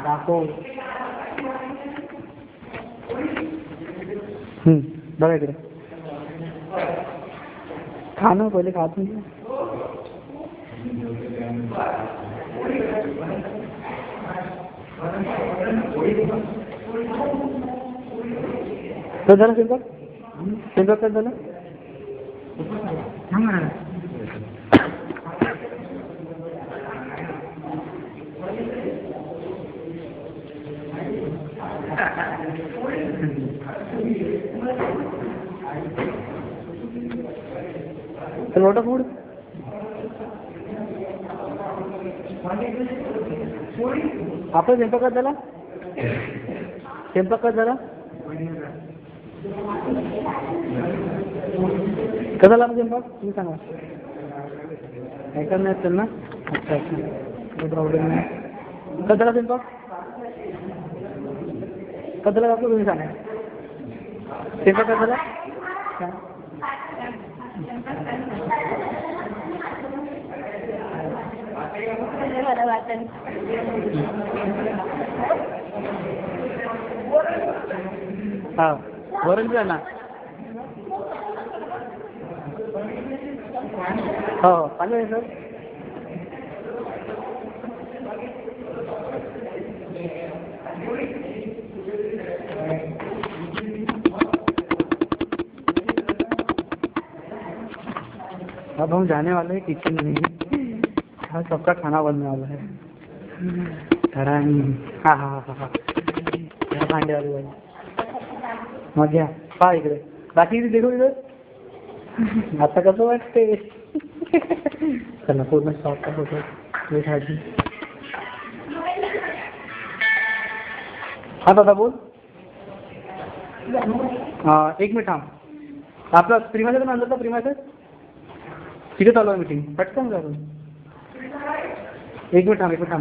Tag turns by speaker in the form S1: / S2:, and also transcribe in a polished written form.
S1: दाखव. बघा इकडे. खा ना पहिले, खात नाही. तर झालं स्वयंपाक? स्वयंपाक काय झालं? तर मोठा फूड आपला स्वयंपाकात झाला. स्वयंपाकात झाला कसा झाला स्वयंपाक तुम्ही सांगा. ऐकत नाही असेल ना. अच्छा अच्छा, काही प्रॉब्लेम नाही. कसा झाला स्वयंपाक? कसा झाला आपलं तुम्ही सांगा. स्वयंपाक कसा झाला? हा वरण बी ना. हो चांगलं आहे सर. अब हम जाने वाले हैं किचन में. हाँ सबका खाना बनने वाला है. हाँ हाँ हाँ हाँ भांडे वाले भाई मग घ्या. पहा इकडे बाकी देखो इकडे. आता कसं वाटते. चला पूर्ण शॉप होतो. हा दादा बोल. एक मिनिट थांब. आपला प्रीमायसेस आणलं तर प्रीमायसेस तिथे चालू आहे मीटिंग. पटकन करू. एक मिनिट थांब.